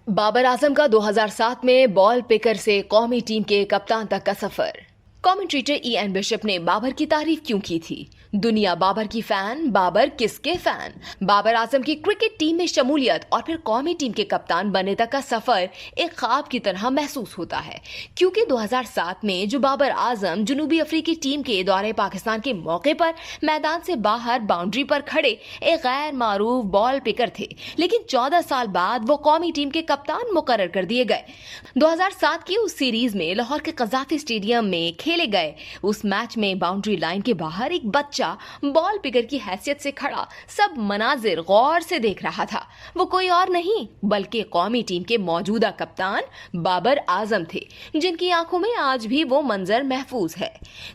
बाबर आजम का 2007 में ball picker से कौमी टीम के कप्तान तक का सफर। कमेंटेटर इयान बिशप ने बाबर की तारीफ क्यों की थी? दुनिया बाबर की फैन, बाबर किसके फैन? बाबर आजम की क्रिकेट टीम में शमूलियत और फिर कौमी टीम के कप्तान बनने तक का सफर एक ख्वाब की तरह महसूस होता है, क्योंकि 2007 में जो बाबर आजम जनूबी अफ्रीकी टीम के दौरे पाकिस्तान के मौके पर मैदान से बाहर बाउंड्री पर खड़े एक गैर मारूफ बॉल पिकर थे, लेकिन 14 साल बाद वो कौमी टीम के कप्तान मुकर्रर कर दिए गए। 2007 की उस सीरीज में लाहौर के कज़ाफी स्टेडियम में खेले गए उस मैच में बाउंड्री लाइन के बाहर एक बच्चा बॉल पिकर की हैसियत से खड़ा सब मनाजिर गौर से देख रहा था। वो कोई और नहीं बल्कि कौमी टीम के मौजूदा कप्तान बाबर आजम थे, जिनकी आंखों में आज भी वो मंजर महफूज है।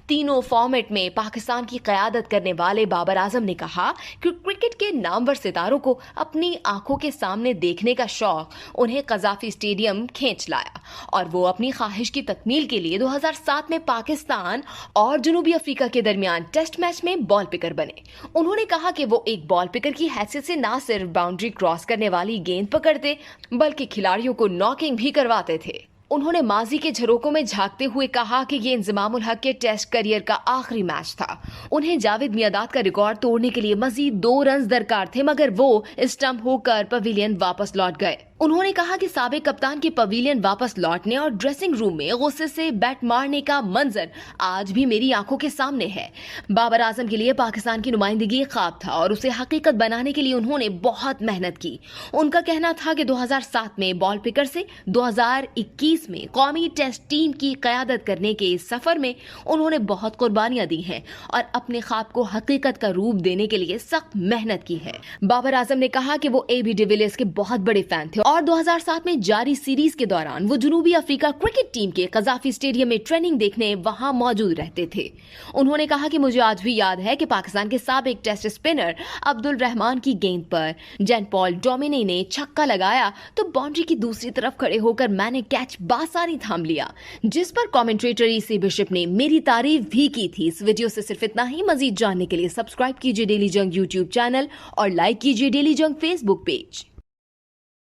तीनों फॉर्मेट में पाकिस्तान की क़यादत करने वाले बाबर आजम ने कहा कि क्रिकेट के नामवर सितारों को अपनी आंखों के सामने देखने का शौक उन्हें कज़ाफी स्टेडियम खींच लाया और वो अपनी ख्वाहिश की तकमील के लिए 2007 में पाकिस्तान और जनूबी अफ्रीका के दरमियान टेस्ट मैच में बॉल पिकर बने। उन्होंने कहा कि वो एक बॉल पिकर की हैसियत से ना सिर्फ बाउंड्री क्रॉस करने वाली गेंद पकड़ते बल्कि खिलाड़ियों को नॉकिंग भी करवाते थे। उन्होंने माजी के झरोकों में झांकते हुए कहा कि ये इंजमामुल हक के टेस्ट करियर का आखिरी मैच था। उन्हें जावेद मियादाद का रिकॉर्ड तोड़ने के लिए मजीद 2 रन दरकार थे, मगर वो स्टंप होकर पवेलियन वापस लौट गए। उन्होंने कहा कि साबिक कप्तान के पवेलियन वापस लौटने और ड्रेसिंग रूम में गुस्से से बैट मारने का मंजर आज भी मेरी आंखों के सामने है। बाबर आजम के लिए पाकिस्तान की नुमाइंदगी एक ख्वाब था और उसे हकीकत बनाने के लिए उन्होंने बहुत मेहनत की। उनका कहना था कि 2007 में बॉल पिकर से 2021 में कौमी टेस्ट टीम की क़यादत करने के इस सफर में उन्होंने बहुत कुर्बानियां दी हैं और अपने ख्वाब को हकीकत का रूप देने के लिए सख्त मेहनत की है। बाबर आजम ने कहा कि वो AB डिविलियर्स के बहुत बड़े फैन थे और 2007 में जारी सीरीज के दौरान वो जनूबी अफ्रीका क्रिकेट टीम के कज़ाफी स्टेडियम में ट्रेनिंग देखने वहां मौजूद रहते थे। उन्होंने कहा कि मुझे आज भी याद है कि पाकिस्तान के साबिक टेस्ट स्पिनर अब्दुल रहमान की गेंद पर जैन पॉल डोमिनी ने छक्का लगाया तो बाउंड्री की दूसरी तरफ खड़े होकर मैंने कैच बासानी थाम लिया, जिस पर कमेंटेटर इयान बिशप ने मेरी तारीफ भी की थी। इस वीडियो से सिर्फ इतना ही। मजीद जानने के लिए सब्सक्राइब कीजिए डेली जंग यूट्यूब चैनल और लाइक कीजिए डेली जंग फेसबुक पेज।